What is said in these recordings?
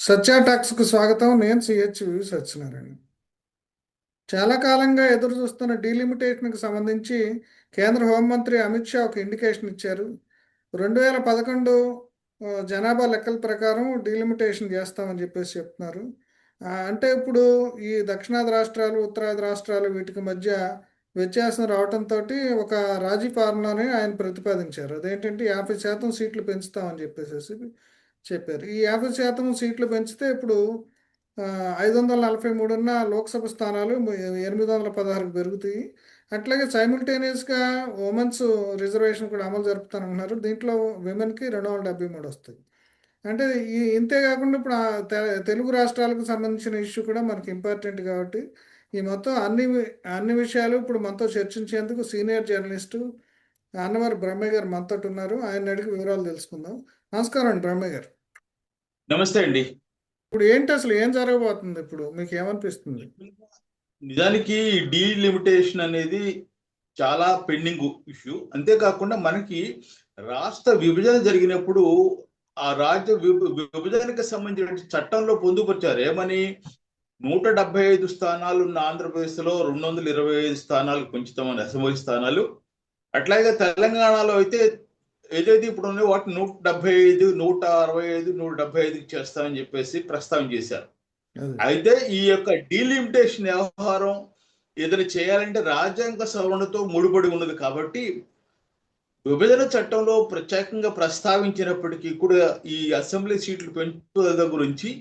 సత్య టాక్స్కు స్వాగతం. నేను సిహెచ్వి సత్యనారాయణ. చాలా కాలంగా ఎదురు చూస్తున్న డీలిమిటేషన్కి సంబంధించి కేంద్ర హోంమంత్రి అమిత్ షా ఒక ఇండికేషన్ ఇచ్చారు. 2011 జనాభా లెక్కల ప్రకారం డీలిమిటేషన్ చేస్తామని చెప్పేసి చెప్తున్నారు. అంటే ఇప్పుడు ఈ దక్షిణాది రాష్ట్రాలు, ఉత్తరాది రాష్ట్రాలు వీటికి మధ్య వ్యత్యాసం రావడంతో ఒక రాజీ ఫార్ములాని ఆయన ప్రతిపాదించారు. అదేంటంటే 50% సీట్లు పెంచుతామని చెప్పేసి చెప్పారు. ఈ 50% సీట్లు పెంచితే ఇప్పుడు 543 ఉన్న లోక్సభ స్థానాలు 816కు పెరుగుతాయి. అట్లాగే సైమిల్టేనియస్గా ఉమెన్స్ రిజర్వేషన్ కూడా అమలు జరుపుతానంటున్నారు. దీంట్లో విమెన్కి 273 వస్తాయి. అంటే ఇంతే కాకుండా ఇప్పుడు తెలుగు రాష్ట్రాలకు సంబంధించిన ఇష్యూ కూడా మనకి ఇంపార్టెంట్ కాబట్టి ఈ మొత్తం అన్ని విషయాలు ఇప్పుడు మనతో చర్చించేందుకు సీనియర్ జర్నలిస్టు అన్నవారి బ్రహ్మయ్య గారు మనతో ఉన్నారు. ఆయన అడిగి వివరాలు తెలుసుకుందాం. నమస్కారం అండి బ్రహ్మయ్య గారు. నమస్తే అండి. ఇప్పుడు ఏంటి అసలు ఏం జరగబోతుంది? ఇప్పుడు మీకు ఏమనిపిస్తుంది? నిజానికి డీలిమిటేషన్ అనేది చాలా పెండింగ్ ఇష్యూ. అంతేకాకుండా మనకి రాష్ట్ర విభజన జరిగినప్పుడు ఆ రాజ్య విభజనకు సంబంధించిన చట్టంలో పొందుపరిచారు. ఏమని 175 స్థానాలు ఉన్న ఆంధ్రప్రదేశ్ లో 225 స్థానాలకు పెంచుతామని, అసెంబ్లీ స్థానాలు. అట్లాగే తెలంగాణలో అయితే ఏదైతే ఇప్పుడు ఉన్నాయో వాటి 175, 165, 175కి చేస్తామని చెప్పేసి ప్రస్తావన చేశారు. అయితే ఈ యొక్క డీలిమిటేషన్ వ్యవహారం ఏదైనా చేయాలంటే రాజ్యాంగ సవరణతో ముడిపడి ఉన్నది కాబట్టి విభజన చట్టంలో ప్రత్యేకంగా ప్రస్తావించినప్పటికీ కూడా ఈ అసెంబ్లీ సీట్లు పెంచుదల గురించి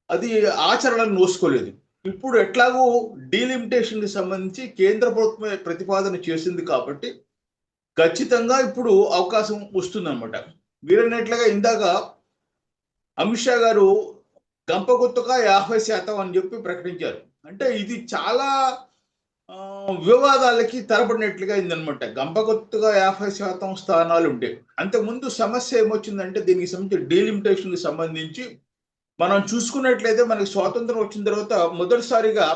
అది ఆచరణను నోసుకోలేదు. ఇప్పుడు ఎట్లాగో డీలిమిటేషన్ కి సంబంధించి కేంద్ర ప్రభుత్వం ప్రతిపాదన చేసింది కాబట్టి ఖచ్చితంగా ఇప్పుడు అవకాశం వస్తుందన్నమాట. వీరన్నట్లుగా ఇందాక అమిత్ షా గారు గంపగుత్తగా 50% అని చెప్పి ప్రకటించారు. అంటే ఇది చాలా వివాదాలకి తరబడినట్లుగా అయిందనమాట. గంపగుత్తగా 50% స్థానాలు ఉండే. అంతకుముందు సమస్య ఏమొచ్చిందంటే దీనికి సంబంధించి డీలిమిటేషన్ కి సంబంధించి మనం చూసుకున్నట్లయితే మనకి స్వాతంత్రం వచ్చిన తర్వాత మొదటిసారిగా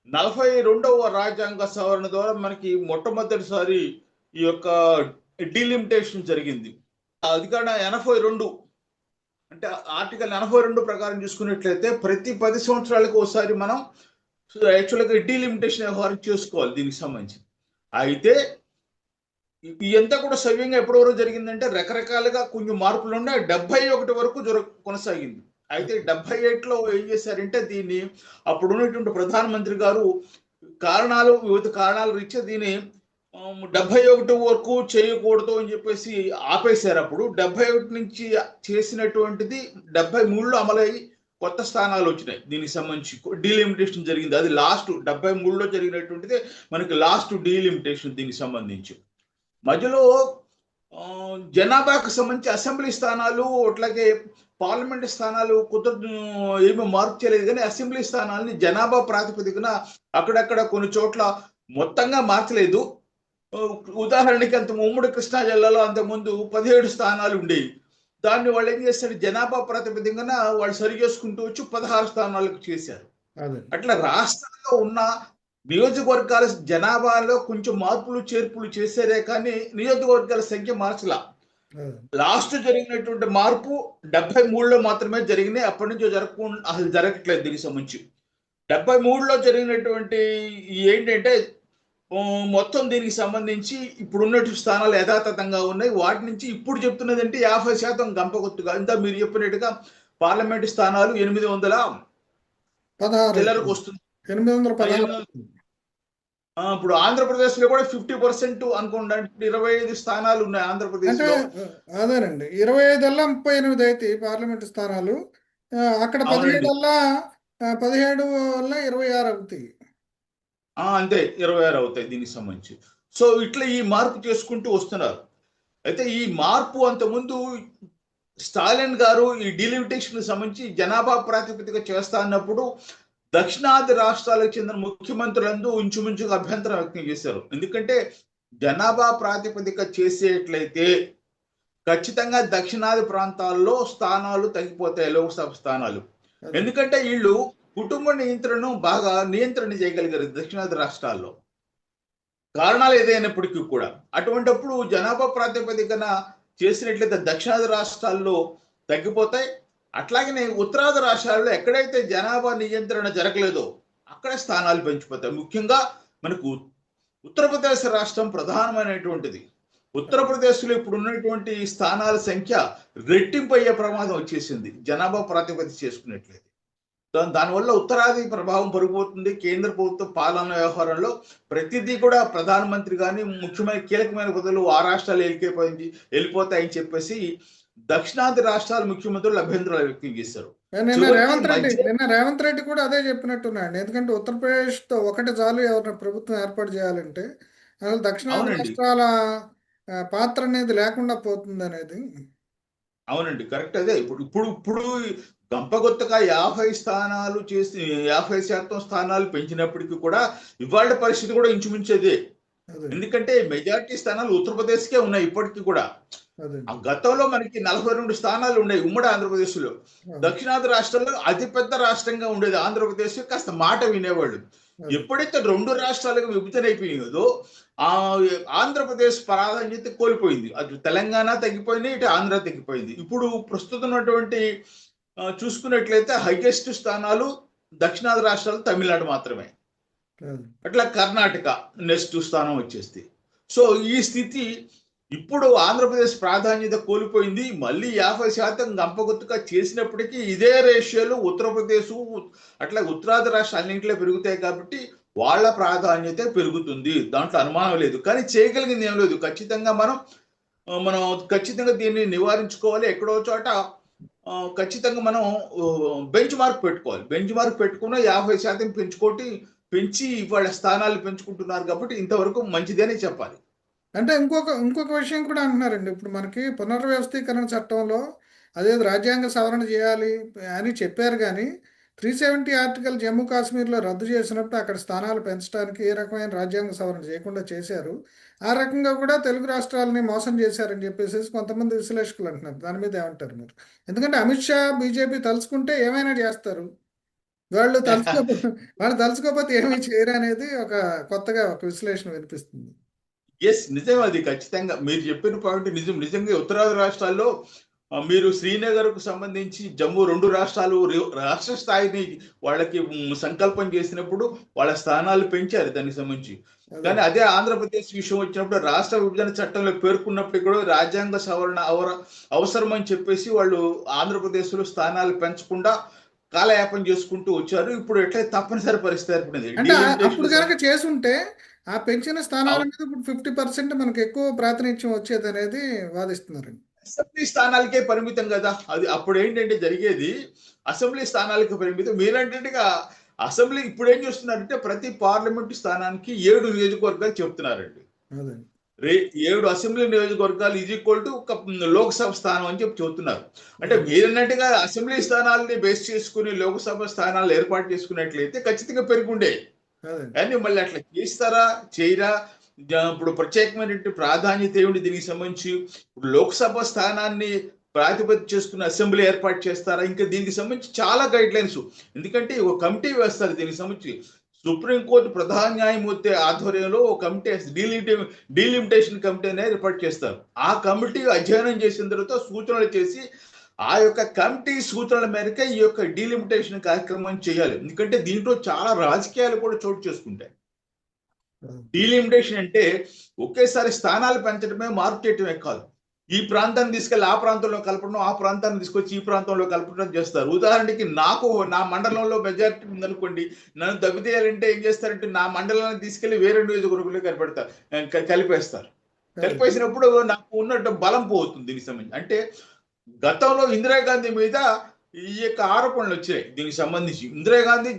42వ రాజ్యాంగ సవరణ ద్వారా మనకి మొట్టమొదటిసారి ఈ యొక్క డీలిమిటేషన్ జరిగింది. అధికార 82 అంటే ఆర్టికల్ 82 ప్రకారం చూసుకున్నట్లయితే ప్రతి 10 సంవత్సరాలకు ఒకసారి మనం యాక్చువల్గా డీలిమిటేషన్ వ్యవహారం చేసుకోవాలి దీనికి సంబంధించి. అయితే ఇదంతా కూడా సవ్యంగా ఎప్పటి వరకు జరిగిందంటే రకరకాలుగా కొన్ని మార్పులు ఉన్నాయి. 71 వరకు కొనసాగింది. అయితే 78లో ఏం చేశారంటే దీన్ని అప్పుడు ఉన్నటువంటి ప్రధానమంత్రి గారు వివిధ కారణాల రీత్యా దీన్ని 71 వరకు చేయకూడదు అని చెప్పేసి ఆపేశారు. అప్పుడు 71 నుంచి చేసినటువంటిది 73లో అమలయ్యి కొత్త స్థానాలు వచ్చినాయి. దీనికి సంబంధించి డీలిమిటేషన్ జరిగింది. అది లాస్ట్ 73లో జరిగినటువంటిది మనకి లాస్ట్ డీలిమిటేషన్. దీనికి సంబంధించి మధ్యలో జనాభాకు సంబంధించి అసెంబ్లీ స్థానాలు అట్లాగే పార్లమెంట్ స్థానాలు ఏమీ మార్పు చేయలేదు, కానీ అసెంబ్లీ స్థానాలని జనాభా ప్రాతిపదికన అక్కడక్కడ కొన్ని చోట్ల మొత్తంగా మార్చలేదు. ఉదాహరణకి అంత ఉమ్మడి కృష్ణా జిల్లాలో అంతకుముందు 17 స్థానాలు ఉండేవి. దాన్ని వాళ్ళు ఏం చేస్తారు, జనాభా ప్రాతిపదికన వాళ్ళు సరి చేసుకుంటూ వచ్చి 16 స్థానాలకు చేశారు. అట్లా రాష్ట్రంలో ఉన్న నియోజకవర్గాల జనాభాలో కొంచెం మార్పులు చేర్పులు చేశారే కానీ నియోజకవర్గాల సంఖ్య మార్చలా. లాస్ట్ జరిగినటువంటి మార్పు 73లో మాత్రమే జరిగినాయి. అప్పటి నుంచి అసలు జరగట్లేదు. దీనికి సంబంధించి 73లో జరిగినటువంటి ఏంటంటే మొత్తం దీనికి సంబంధించి ఇప్పుడున్నట్టు స్థానాలు యథాతథంగా ఉన్నాయి. వాటి నుంచి ఇప్పుడు చెప్తున్నది అంటే 50% గంపగుత్తుగా. ఇంత మీరు చెప్పినట్టుగా పార్లమెంట్ స్థానాలు 816 వస్తుంది. ఇప్పుడు ఆంధ్రప్రదేశ్ లో కూడా 50% అనుకోండి, 25 స్థానాలు ఉన్నాయి ఆంధ్రప్రదేశ్ లో. అదేనండి, 25 38 అయితే పార్లమెంట్ స్థానాలు. అక్కడ 17 వల్ల 26 అవుతాయి. అంతే, 26 అవుతాయి దీనికి సంబంధించి. సో ఇట్లా ఈ మార్పు చేసుకుంటూ వస్తున్నారు. అయితే ఈ మార్పు అంతకుముందు స్టాలిన్ గారు ఈ డీలిమిటేషన్ సంబంధించి జనాభా ప్రాతిపదిక చేస్తా అన్నప్పుడు దక్షిణాది రాష్ట్రాలకు చెందిన ముఖ్యమంత్రులందరూ ఇంచుమించుగా అభ్యంతరం వ్యక్తం చేశారు. ఎందుకంటే జనాభా ప్రాతిపదిక చేసేట్లయితే ఖచ్చితంగా దక్షిణాది ప్రాంతాల్లో స్థానాలు తగ్గిపోతాయి, లోక్సభ స్థానాలు. ఎందుకంటే వీళ్ళు కుటుంబ నియంత్రణను బాగా నియంత్రణ చేయగలిగారు దక్షిణాది రాష్ట్రాల్లో, కారణాలు ఏదైనప్పటికీ కూడా. అటువంటిప్పుడు జనాభా ప్రాతిపదికన చేసినట్లయితే దక్షిణాది రాష్ట్రాల్లో తగ్గిపోతాయి. అట్లాగనే ఉత్తరాది రాష్ట్రాల్లో ఎక్కడైతే జనాభా నియంత్రణ జరగలేదో అక్కడ స్థానాలు పెంచిపోతాయి. ముఖ్యంగా మనకు ఉత్తరప్రదేశ్ రాష్ట్రం ప్రధానమైనటువంటిది. ఉత్తరప్రదేశ్లో ఇప్పుడు ఉన్నటువంటి స్థానాల సంఖ్య రెట్టింపు అయ్యే ప్రమాదం వచ్చేసింది జనాభా ప్రాతిపదిక చేసుకున్నట్లయితే. దానివల్ల ఉత్తరాది ప్రభావం పెరిగిపోతుంది. కేంద్ర ప్రభుత్వ పాలన వ్యవహారంలో ప్రతిదీ కూడా ప్రధానమంత్రి కానీ ముఖ్యమైన కీలకమైన పదవులు ఆ రాష్ట్రాలు వెళ్ళిపోతాయని చెప్పేసి దక్షిణాది రాష్ట్రాల ముఖ్యమంత్రులు అభ్యంతరాలు వ్యక్తం చేశారు. నిన్న రేవంత్ రెడ్డి కూడా అదే చెప్పినట్టున్నాడు. ఎందుకంటే ఉత్తరప్రదేశ్తో ఒకటి చాలు ఎవరైనా ప్రభుత్వం ఏర్పాటు చేయాలంటే, అసలు దక్షిణాది రాష్ట్రాల పాత్ర అనేది లేకుండా పోతుంది అనేది. అవునండి, కరెక్ట్. అదే ఇప్పుడు ఇప్పుడు ఇప్పుడు గంపగొత్తగా 50 స్థానాలు చేసి 50% స్థానాలు పెంచినప్పటికీ కూడా ఇవాళ పరిస్థితి కూడా ఇంచుమించేదే. ఎందుకంటే మెజారిటీ స్థానాలు ఉత్తరప్రదేశ్కే ఉన్నాయి ఇప్పటికీ కూడా. గతంలో మనకి 42 స్థానాలు ఉన్నాయి ఉమ్మడి ఆంధ్రప్రదేశ్ లో. దక్షిణాది రాష్ట్రాల్లో అతిపెద్ద రాష్ట్రంగా ఉండేది ఆంధ్రప్రదేశ్. కాస్త మాట వినేవాళ్ళు. ఎప్పుడైతే 2 రాష్ట్రాలుగా విభజన అయిపోయిందో ఆ ఆంధ్రప్రదేశ్ ప్రాధాన్యత కోల్పోయింది. అటు తెలంగాణ తగ్గిపోయింది, ఇటు ఆంధ్ర తగ్గిపోయింది. ఇప్పుడు ప్రస్తుతం ఉన్నటువంటి చూసుకున్నట్లయితే హైయెస్ట్ స్థానాలు దక్షిణాది రాష్ట్రాలు తమిళనాడు మాత్రమే. అట్లా కర్ణాటక నెక్స్ట్ స్థానం వచ్చేస్తే. సో ఈ స్థితి ఇప్పుడు ఆంధ్రప్రదేశ్ ప్రాధాన్యత కోల్పోయింది. మళ్ళీ 50% గంపగుత్తుగా చేసినప్పటికీ ఇదే రేషియోలు ఉత్తరప్రదేశ్ అట్లా ఉత్తరాది రాష్ట్రాలన్నింటిలో పెరుగుతాయి కాబట్టి వాళ్ళ ప్రాధాన్యత పెరుగుతుంది. దాంట్లో అనుమానం లేదు. కానీ చేయగలిగింది ఏం లేదు. మనం ఖచ్చితంగా దీన్ని నివారించుకోవాలి. ఎక్కడో చోట ఖచ్చితంగా మనం బెంచ్ మార్క్ పెట్టుకోవాలి. బెంచ్ మార్క్ పెట్టుకున్న 50% పెంచి వాళ్ళ స్థానాలు పెంచుకుంటున్నారు కాబట్టి ఇంతవరకు మంచిదని చెప్పాలి. అంటే ఇంకొక విషయం కూడా అంటున్నారండి. ఇప్పుడు మనకి పునర్వ్యవస్థీకరణ చట్టంలో అదేదో రాజ్యాంగ సవరణ చేయాలి అని చెప్పారు, కానీ 370 ఆర్టికల్ జమ్మూ కాశ్మీర్లో రద్దు చేసినప్పుడు అక్కడ స్థానాలు పెంచడానికి ఏ రకమైన రాజ్యాంగ సవరణ చేయకుండా చేశారు. ఆ రకంగా కూడా తెలుగు రాష్ట్రాలని మోసం చేశారని చెప్పేసి కొంతమంది విశ్లేషకులు అంటున్నారు. దాని మీద ఏమంటారు మీరు? ఎందుకంటే అమిత్ షా బీజేపీ తలుచుకుంటే ఏమైనా చేస్తారు, వాళ్ళు తలుచుకోకపోతే ఏమీ చేయరు అనేది కొత్తగా ఒక విశ్లేషణ వినిపిస్తుంది. ఎస్, నిజం. అది ఖచ్చితంగా మీరు చెప్పిన పాయింట్ నిజం. నిజంగా ఉత్తరాది రాష్ట్రాల్లో మీరు శ్రీనగర్ కు సంబంధించి జమ్మూ 2 రాష్ట్రాలు రాష్ట్ర స్థాయిని వాళ్ళకి సంకల్పం చేసినప్పుడు వాళ్ళ స్థానాలు పెంచారు దానికి సంబంధించి. కానీ అదే ఆంధ్రప్రదేశ్ విషయం వచ్చినప్పుడు రాష్ట్ర విభజన చట్టంలో పేర్కొన్నప్పుడు కూడా రాజ్యాంగ సవరణ అవసరం అని చెప్పేసి వాళ్ళు ఆంధ్రప్రదేశ్ లో స్థానాలు పెంచకుండా కాలయాపన చేసుకుంటూ వచ్చారు. ఇప్పుడు ఎట్లయితే తప్పనిసరి పరిస్థితి ఏర్పడింది. అప్పుడు కనుక చేసుంటే ఆ పెంచిన స్థానాల మీద ఇప్పుడు 50% మనకు ఎక్కువ ప్రాతినిధ్యం వచ్చేది అనేది వాదిస్తున్నారండి. అసెంబ్లీ స్థానాలకే పరిమితం కదా. అది అప్పుడు ఏంటంటే జరిగేది అసెంబ్లీ స్థానాలకు పరిమితం. మీరంటే అసెంబ్లీ ఇప్పుడు ఏం చేస్తున్నారంటే ప్రతి పార్లమెంటు స్థానానికి 7 నియోజకవర్గాలు చెప్తున్నారండి. 7 అసెంబ్లీ నియోజకవర్గాలు ఈజ్ ఈక్వల్ టు ఒక లోక్సభ స్థానం అని చెప్పి చెబుతున్నారు. అంటే మీరన్నట్టుగా అసెంబ్లీ స్థానాలని బేస్ చేసుకుని లోక్సభ స్థానాలు ఏర్పాటు చేసుకున్నట్లయితే ఖచ్చితంగా పెరుగుండే. కానీ మళ్ళీ అట్లా చేస్తారా చేయరా? ఇప్పుడు ప్రత్యేకమైన ప్రాధాన్యత ఏమిటి దీనికి సంబంధించి? ఇప్పుడు లోక్సభ స్థానాన్ని ప్రాతిపదిక చేసుకున్న అసెంబ్లీ ఏర్పాటు చేస్తారా? ఇంకా దీనికి సంబంధించి చాలా గైడ్ లైన్స్. ఎందుకంటే ఒక కమిటీ వేస్తారు దీనికి సంబంధించి. సుప్రీంకోర్టు ప్రధాన న్యాయమూర్తి ఆధ్వర్యంలో ఒక కమిటీ డీలిమిటేషన్ కమిటీ అనేది ఏర్పాటు చేస్తారు. ఆ కమిటీ అధ్యయనం చేసిన తర్వాత సూచనలు చేసి ఆ యొక్క కమిటీ సూచనల మేరకే ఈ యొక్క డీలిమిటేషన్ కార్యక్రమం చేయాలి. ఎందుకంటే దీంట్లో చాలా రాజకీయాలు కూడా చోటు చేసుకుంటాయి. డీలిమిటేషన్ అంటే ఒకేసారి స్థానాలు పెంచడమే, మార్పు చేయటమే కాదు. ఈ ప్రాంతాన్ని తీసుకెళ్లి ఆ ప్రాంతంలో కలపడం, ఆ ప్రాంతాన్ని తీసుకొచ్చి ఈ ప్రాంతంలో కలపడం చేస్తారు. ఉదాహరణకి నా మండలంలో మెజారిటీ ఉందనుకోండి, నన్ను దెబ్బతీయాలంటే ఏం చేస్తారంటే నా మండలాన్ని తీసుకెళ్లి వేరే నియోజకవర్గంలో కలిపేస్తారు. కలిపేసినప్పుడు నాకు ఉన్నట్టు బలం పోతుంది దీనికి సంబంధించి. అంటే గతంలో ఇందిరాగాంధీ మీద ఈ యొక్క ఆరోపణలు వచ్చాయి దీనికి సంబంధించి. ఇందిరాగాంధీ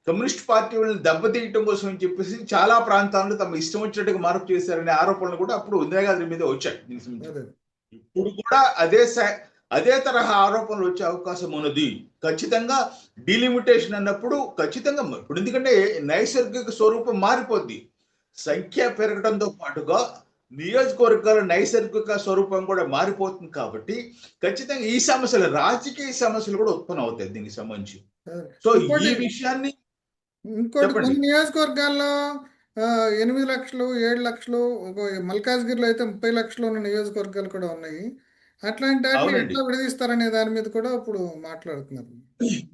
కమ్యూనిస్ట్ పార్టీ వాళ్ళని దెబ్బతీయటం కోసం అని చెప్పేసి చాలా ప్రాంతాలను తమ ఇష్టం వచ్చినట్టుగా మార్పు చేశారనే ఆరోపణలు కూడా అప్పుడు ఇందిరాగాంధీ మీద వచ్చాయి దీనికి సంబంధించి. ఇప్పుడు కూడా అదే తరహా ఆరోపణలు వచ్చే అవకాశం ఉన్నది. ఖచ్చితంగా డీలిమిటేషన్ అన్నప్పుడు ఖచ్చితంగా ఇప్పుడు ఎందుకంటే నైసర్గిక స్వరూపం మారిపోద్ది. సంఖ్య పెరగడంతో పాటుగా నియోజకవర్గాల నైసర్గిక స్వరూపం కూడా మారిపోతుంది కాబట్టి ఖచ్చితంగా ఈ సమస్యలు, రాజకీయ సమస్యలు కూడా ఉత్పన్నం అవుతాయి దీనికి సంబంధించి. సో ఈ విషయాన్ని ఇంకోటి కొన్ని నియోజకవర్గాల్లో 8 లక్షలు 7 లక్షలు, మల్కాజ్గిరిలో అయితే 30 లక్షలు ఉన్న నియోజకవర్గాలు కూడా ఉన్నాయి. అట్లాంటి వాటిని అవునండి. ఎట్లా విడదీస్తారనే దాని మీద కూడా ఇప్పుడు మాట్లాడుతున్నారు.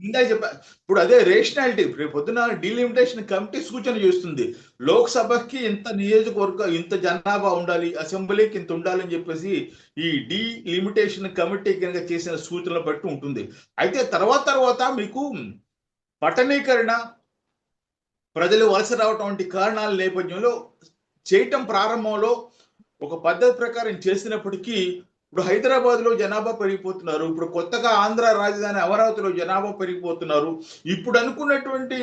ఇందాక చెప్పా. ఇప్పుడు అదే రేషనాలిటీ రేపు పొద్దున డీలిమిటేషన్ కమిటీ సూచన చేస్తుంది. లోక్సభకి ఇంత ఇంత జనాభా ఉండాలి, అసెంబ్లీకి ఇంత ఉండాలని చెప్పేసి ఈ డీలిమిటేషన్ కమిటీ కనుక చేసిన సూచనలు బట్టి ఉంటుంది. అయితే తర్వాత మీకు పట్టణీకరణ, ప్రజలు వలస రావటం వంటి కారణాల నేపథ్యంలో చేయటం ప్రారంభంలో ఒక పద్ధతి ప్రకారం చేసినప్పటికీ ఇప్పుడు హైదరాబాద్ లో జనాభా పెరిగిపోతున్నారు. ఇప్పుడు కొత్తగా ఆంధ్ర రాజధాని అమరావతిలో జనాభా పెరిగిపోతున్నారు. ఇప్పుడు అనుకున్నటువంటి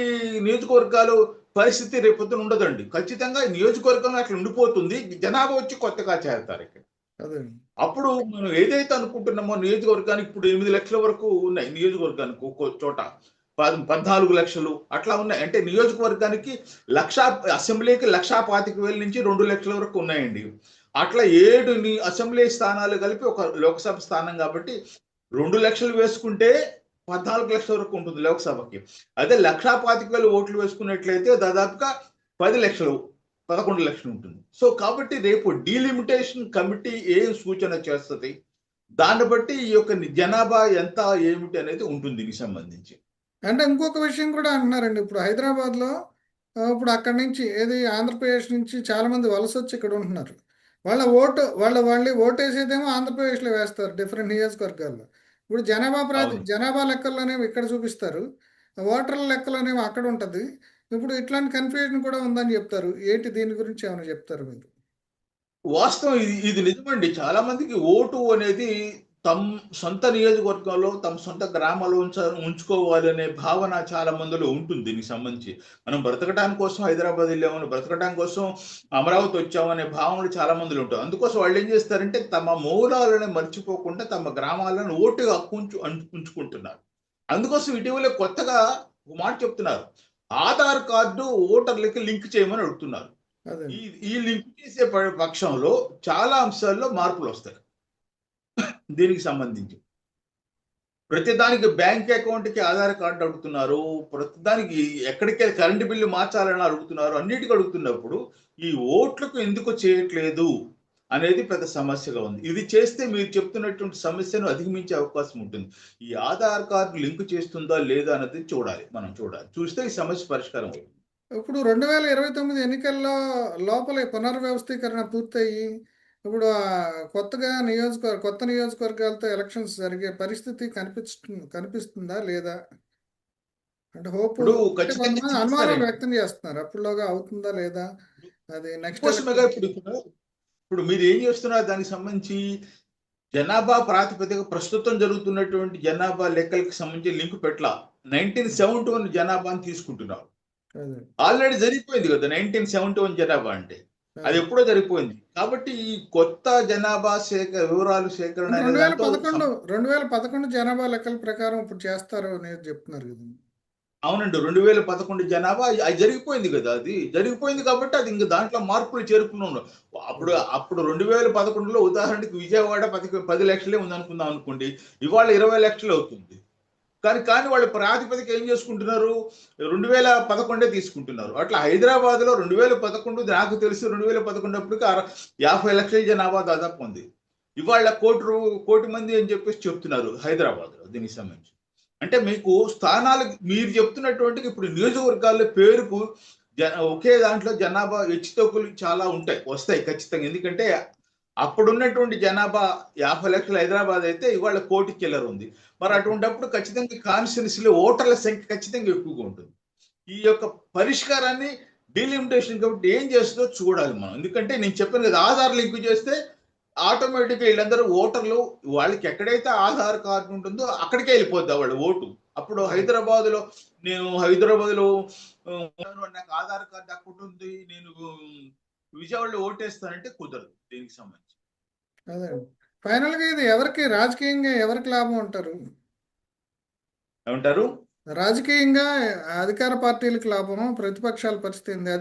నియోజకవర్గాలు పరిస్థితి రేపొద్దున ఉండదండి. ఖచ్చితంగా నియోజకవర్గం అట్లా ఉండిపోతుంది. జనాభా వచ్చి కొత్తగా చేరతారు ఇక్కడ. అదే అప్పుడు మనం ఏదైతే అనుకుంటున్నామో నియోజకవర్గానికి ఇప్పుడు 8 లక్షల వరకు ఉన్నాయి. నియోజకవర్గానికి ఒక్కో చోట 14 లక్షలు అట్లా ఉన్నాయి. అంటే నియోజకవర్గానికి అసెంబ్లీకి 1,25,000 నుంచి 2 లక్షల వరకు ఉన్నాయండి. అట్లా 7 అసెంబ్లీ స్థానాలు కలిపి ఒక లోక్సభ స్థానం కాబట్టి 2 లక్షలు వేసుకుంటే 14 లక్షల వరకు ఉంటుంది లోక్సభకి. అదే 1,25,000 ఓట్లు వేసుకున్నట్లయితే దాదాపుగా 10 లక్షలు 11 లక్షలు ఉంటుంది. సో కాబట్టి రేపు డీలిమిటేషన్ కమిటీ ఏం సూచన చేస్తుంది, దాన్ని బట్టి ఈ యొక్క జనాభా ఎంత ఏమిటి అనేది ఉంటుంది దీనికి సంబంధించి. అంటే ఇంకొక విషయం కూడా అంటున్నారండి. ఇప్పుడు హైదరాబాద్లో ఇప్పుడు అక్కడి నుంచి ఏది ఆంధ్రప్రదేశ్ నుంచి చాలా మంది వలస వచ్చి ఇక్కడ ఉంటున్నారు. వాళ్ళు ఓటేసేదేమో ఆంధ్రప్రదేశ్లో వేస్తారు డిఫరెంట్ నియోజకవర్గాల్లో. ఇప్పుడు అవును. జనాభా లెక్కల్లోనేమో ఇక్కడ చూపిస్తారు, ఓటర్ల లెక్కలోనేమో అక్కడ ఉంటుంది. ఇప్పుడు ఇట్లాంటి కన్ఫ్యూజన్ కూడా ఉందని చెప్తారు. ఏంటి దీని గురించి ఏమైనా చెప్తారు మీరు? వాస్తవం ఇది నిజమండి. చాలా మందికి ఓటు అనేది తమ సొంత నియోజకవర్గంలో, తమ సొంత గ్రామాల్లో ఉంచుకోవాలనే భావన చాలా మందిలో ఉంటుంది దీనికి సంబంధించి. మనం బ్రతకడానికి కోసం హైదరాబాద్ వెళ్ళామని, బ్రతకడానికి కోసం అమరావతి వచ్చామనే భావనలు చాలా మందిలో ఉంటాయి. అందుకోసం వాళ్ళు ఏం చేస్తారంటే తమ మూలాలను మర్చిపోకుండా తమ గ్రామాలను ఓటుగా ఉంచుకుంటున్నారు. అందుకోసం ఇటీవల కొత్తగా ఒక మాట చెప్తున్నారు. ఆధార్ కార్డు ఓటర్లకి లింక్ చేయమని అడుగుతున్నారు. అదే ఈ లింక్ చేసే పక్షంలో చాలా అంశాల్లో మార్పులు వస్తాయి దీనికి సంబంధించి. ప్రతిదానికి బ్యాంక్ అకౌంట్ కి ఆధార్ కార్డు అడుగుతున్నారు, ప్రతిదానికి ఎక్కడికి కరెంటు బిల్లు మార్చాలని అడుగుతున్నారు, అన్నిటికీ అడుగుతున్నప్పుడు ఈ ఓట్లకు ఎందుకు చేయట్లేదు అనేది పెద్ద సమస్యగా ఉంది. ఇది చేస్తే మీరు చెప్తున్నటువంటి సమస్యను అధిగమించే అవకాశం ఉంటుంది. ఈ ఆధార్ కార్డు లింక్ చేస్తుందా లేదా అనేది మనం చూడాలి. చూస్తే ఈ సమస్య పరిష్కారం అవుతుంది. ఇప్పుడు 2029 ఎన్నికల్లో లోపల పునర్వ్యవస్థీకరణ పూర్తయి ఇప్పుడు కొత్త నియోజకవర్గాలతో ఎలక్షన్స్ జరిగే పరిస్థితి కనిపిస్తుందా లేదా? అంటే హోప్ ఇప్పుడు అంటే ఖచ్చితంగా కొంతమంది అనుమానాలు చేస్తారండి. వ్యక్తం చేస్తున్నారు. అప్పుడులోగా అవుతుందా లేదా అది నెక్స్ట్ కోసమేగా ఎలక్షన్. ఇప్పుడు మీరు ఏం చేస్తున్నారు దానికి సంబంధించి జనాభా ప్రాతిపదిక ప్రస్తుతం జరుగుతున్నటువంటి జనాభా లెక్కలకు సంబంధించి లింక్ పెట్టలా. 1971 జనాభాని తీసుకుంటున్నారు. అదే ఆల్రెడీ జరిగిపోయింది కదా 1971 జనాభా అంటే. అది అదే ఎప్పుడో జరిగిపోయింది. కాబట్టి ఈ కొత్త జనాభా వివరాలు సేకరణ అంటే అనే దాంతో 2011 జనాభా లెక్కల ప్రకారం ఇప్పుడు చేస్తారు అనేది చెప్తున్నారు కదా. అవునండి 2011 జనాభా అది జరిగిపోయింది కదా. అది జరిగిపోయింది కాబట్టి అది ఇంక దాంట్లో మార్పులు చేరుకున్నాం. అప్పుడు 2011లో ఉదాహరణకి విజయవాడ 10 లక్షలే ఉందనుకుందాం అనుకోండి. ఇవాళ 20 లక్షలు అవుతుంది. కానీ వాళ్ళు ప్రాతిపదిక ఏం చేసుకుంటున్నారు 2011 తీసుకుంటున్నారు. అట్లా హైదరాబాద్ లో 2011 నాకు తెలిసి 2011 అప్పటికి 50 లక్షల జనాభా దాదాపు ఉంది. ఇవాళ కోటి మంది అని చెప్పేసి చెప్తున్నారు హైదరాబాద్ లో దీనికి సంబంధించి. అంటే మీకు స్థానాలు మీరు చెప్తున్నటువంటి ఇప్పుడు నియోజకవర్గాల్లో పేరుకు ఒకే దాంట్లో జనాభా హెచ్చుతగ్గులు చాలా వస్తాయి ఖచ్చితంగా. ఎందుకంటే అప్పుడున్నటువంటి జనాభా 50 లక్షలు హైదరాబాద్ అయితే ఇవాళ 1 కోటి చిల్లర ఉంది. మరి అటువంటిప్పుడు ఖచ్చితంగా కాన్స్టిట్యున్సీలో ఓటర్ల సంఖ్య ఖచ్చితంగా ఎక్కువగా ఉంటుంది. ఈ యొక్క పరిష్కారాన్ని డీలిమిటేషన్ కాబట్టి ఏం చేస్తుందో చూడాలి మనం. ఎందుకంటే నేను చెప్పాను కదా ఆధార్ లింక్ చేస్తే ఆటోమేటిక్గా వీళ్ళందరూ ఓటర్లు వాళ్ళకి ఎక్కడైతే ఆధార్ కార్డు ఉంటుందో అక్కడికే వెళ్ళిపోద్ది వాళ్ళ ఓటు. అప్పుడు నేను హైదరాబాద్ లో నాకు ఆధార్ కార్డు అక్కడ ఉంది, నేను విజయవాడలో ఓటేస్తానంటే కుదరదు దీనికి సంబంధించి. అదే ఫైనల్ గా ఇది రాజకీయంగా ఎవరికి లాభం అంటారు? ఏమంటారు? రాజకీయంగా అధికార పార్టీలకు లాభము, ప్రతిపక్షాల పరిస్థితి ఏంది?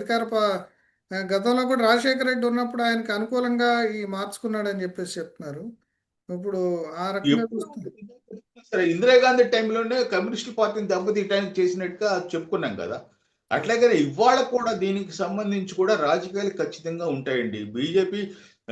గతంలో కూడా రాజశేఖర రెడ్డి ఉన్నప్పుడు ఆయనకు అనుకూలంగా మార్చుకున్నాడని చెప్పేసి చెప్తున్నారు. ఇప్పుడు ఆ రకంగా చూస్తుంది. సరే ఇందిరాగాంధీ టైంలోనే కమ్యూనిస్ట్ పార్టీని దెబ్బతీయడానికి చేసినట్టుగా చెప్పుకున్నాం కదా. అట్లాగే ఇవాళ కూడా దీనికి సంబంధించి కూడా రాజకీయాలు ఖచ్చితంగా ఉంటాయండి. బీజేపీ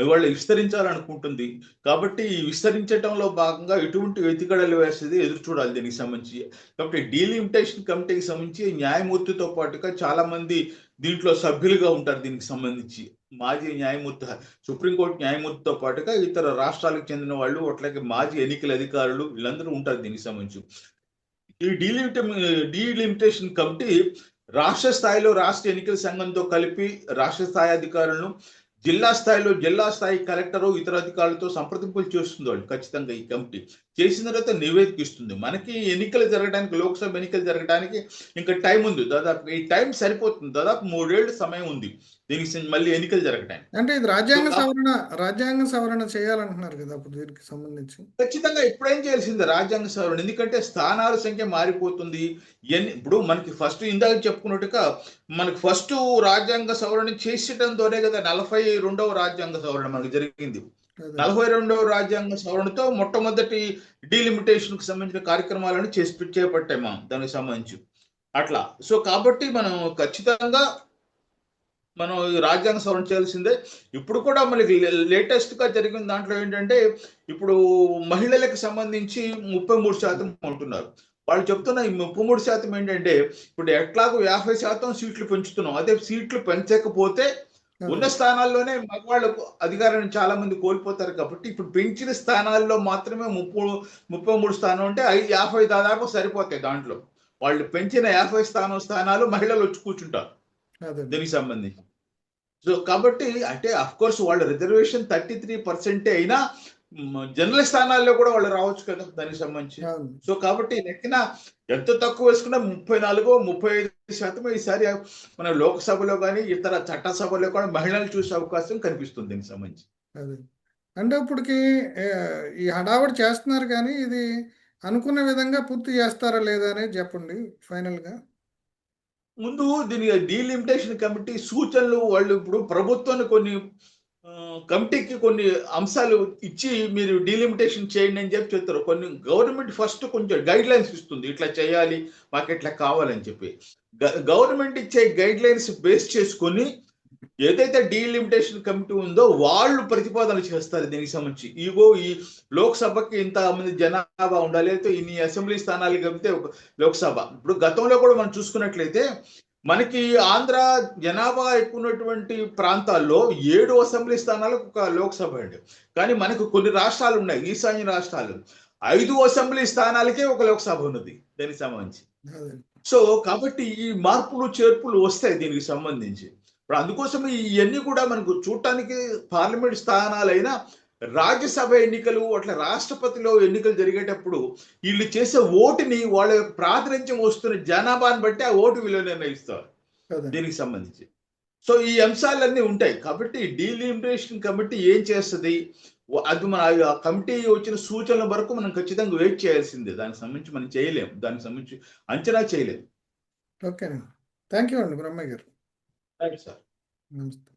వాళ్ళు విస్తరించాలనుకుంటుంది. కాబట్టి ఈ విస్తరించడంలో భాగంగా ఎటువంటి ఎత్తుగడలు వేసేది ఎదురు చూడాలి దీనికి సంబంధించి. కాబట్టి డీలిమిటేషన్ కమిటీకి సంబంధించి న్యాయమూర్తితో పాటుగా చాలా మంది దీంట్లో సభ్యులుగా ఉంటారు. దీనికి సంబంధించి మాజీ న్యాయమూర్తి, సుప్రీంకోర్టు న్యాయమూర్తితో పాటుగా ఇతర రాష్ట్రాలకు చెందిన వాళ్ళు, అట్లాగే మాజీ ఎన్నికల అధికారులు వీళ్ళందరూ ఉంటారు దీనికి సంబంధించి. ఈ డీలిమిటేషన్ కమిటీ రాష్ట్ర స్థాయిలో రాష్ట్ర ఎన్నికల సంఘంతో కలిపి రాష్ట్ర స్థాయి అధికారులను, జిల్లా స్థాయిలో జిల్లా స్థాయి కలెక్టరు ఇతర అధికారులతో సంప్రదింపులు చేస్తుంది వాళ్ళు ఖచ్చితంగా ఈ కమిటీ. చేసిన తర్వాత నివేదిక ఇస్తుంది. మనకి ఎన్నికలు జరగడానికి, లోక్సభ ఎన్నికలు జరగడానికి ఇంకా టైం ఉంది. దాదాపు ఈ టైం సరిపోతుంది. దాదాపు 3 ఏళ్ళు సమయం ఉంది దీనికి మళ్ళీ ఎన్నికలు జరగడానికి. అంటే ఇది రాజ్యాంగ సవరణ చేయాలంటున్నారు కదా అప్పుడు దీనికి సంబంధించి. ఖచ్చితంగా ఇప్పుడేం చేయాల్సిందే రాజ్యాంగ సవరణ. ఎందుకంటే స్థానాల సంఖ్య మారిపోతుంది. ఇప్పుడు మనకి ఫస్ట్ ఇందాక చెప్పుకున్నట్టుగా మనకి ఫస్ట్ రాజ్యాంగ సవరణ చేసేటంతోనే కదా 42వ రాజ్యాంగ సవరణ మనకు జరిగింది. 42వ రాజ్యాంగ సవరణతో మొట్టమొదటి డీలిమిటేషన్ కు సంబంధించిన కార్యక్రమాలను చేపట్టాం మనం దానికి సంబంధించి అట్లా. సో కాబట్టి మనం ఖచ్చితంగా మనం రాజ్యాంగ సవరణ చేయాల్సిందే. ఇప్పుడు కూడా మనకి లేటెస్ట్ గా జరిగిన దాంట్లో ఏంటంటే ఇప్పుడు మహిళలకు సంబంధించి 33% ఉంటున్నారు. వాళ్ళు చెప్తున్న ఈ 33% ఏంటంటే ఇప్పుడు ఎట్లాగో 50% సీట్లు పెంచుతున్నాం. అదే సీట్లు పెంచకపోతే ఉన్న స్థానాల్లోనే మగవాళ్ళకు అధికారాన్ని చాలా మంది కోల్పోతారు. కాబట్టి ఇప్పుడు పెంచిన స్థానాల్లో మాత్రమే 33 స్థానం అంటే 50 దాదాపు సరిపోతాయి. దాంట్లో వాళ్ళు పెంచిన 50 స్థానాలు మహిళలు వచ్చి కూర్చుంటారు దీనికి సంబంధించి. సో కాబట్టి అంటే అఫ్ కోర్స్ వాళ్ళ రిజర్వేషన్ 33% అయినా జనరల్ స్థానాల్లో కూడా వాళ్ళు రావచ్చు కదా దానికి సంబంధించి. సో కాబట్టి లెక్కన ఎంత తక్కువ వేసుకున్నా 34-35% ఈసారి మన లోక్సభలో కానీ ఇతర చట్టసభలో కూడా మహిళలు చూసే అవకాశం కనిపిస్తుంది దీనికి సంబంధించి. అంటే ఇప్పటికి ఈ హడావుడి చేస్తున్నారు కానీ ఇది అనుకున్న విధంగా పూర్తి చేస్తారా లేదా అనేది చెప్పండి ఫైనల్ గా. ముందు దీని డీలిమిటేషన్ కమిటీ సూచనలు వాళ్ళు ఇప్పుడు ప్రభుత్వాన్ని కొన్ని కమిటీకి కొన్ని అంశాలు ఇచ్చి మీరు డీలిమిటేషన్ చేయండి అని చెప్పి చెప్తారు. కొన్ని గవర్నమెంట్ ఫస్ట్ కొంచెం గైడ్ లైన్స్ ఇస్తుంది, ఇట్లా చేయాలి మాకు ఇట్లా కావాలని చెప్పి. గవర్నమెంట్ ఇచ్చే గైడ్ లైన్స్ బేస్ చేసుకొని ఏదైతే డీలిమిటేషన్ కమిటీ ఉందో వాళ్ళు ప్రతిపాదనలు చేస్తారు దీనికి సంబంధించి. ఈ లోక్సభకి ఇంత మంది జనాభా ఉండాలి, అయితే ఇన్ని అసెంబ్లీ స్థానాలు కలిపితే ఒక లోక్సభ. ఇప్పుడు గతంలో కూడా మనం చూసుకున్నట్లయితే మనకి ఆంధ్ర జనాభా ఎక్కువ ఉన్నటువంటి ప్రాంతాల్లో 7 అసెంబ్లీ స్థానాలకు ఒక లోక్సభ అండి. కానీ మనకు కొన్ని రాష్ట్రాలు ఉన్నాయి, ఈశాన్య రాష్ట్రాలు, 5 అసెంబ్లీ స్థానాలకే ఒక లోక్సభ ఉన్నది దీనికి సంబంధించి. సో కాబట్టి ఈ మార్పులు చేర్పులు వస్తాయి దీనికి సంబంధించి. ఇప్పుడు అందుకోసం ఇవన్నీ కూడా మనకు చూడటానికి పార్లమెంట్ స్థానాలైనా రాజ్యసభ ఎన్నికలు అట్లా రాష్ట్రపతిలో ఎన్నికలు జరిగేటప్పుడు వీళ్ళు చేసే ఓటుని వాళ్ళ యొక్క ప్రాతినిధ్యం వస్తున్న జనాభాని బట్టి ఆ ఓటు విలువ నిర్ణయిస్తారు దీనికి సంబంధించి. సో ఈ అంశాలన్నీ ఉంటాయి. కాబట్టి డీలిమిటేషన్ కమిటీ ఏం చేస్తుంది అది మన కమిటీ వచ్చిన సూచనల వరకు మనం ఖచ్చితంగా వెయిట్ చేయాల్సిందే. దానికి సంబంధించి మనం చేయలేము, దానికి సంబంధించి అంచనా చేయలేము. ఓకే, థ్యాంక్ యూ అండి బ్రహ్మయ్య గారు. Thank you sir. నమస్తే.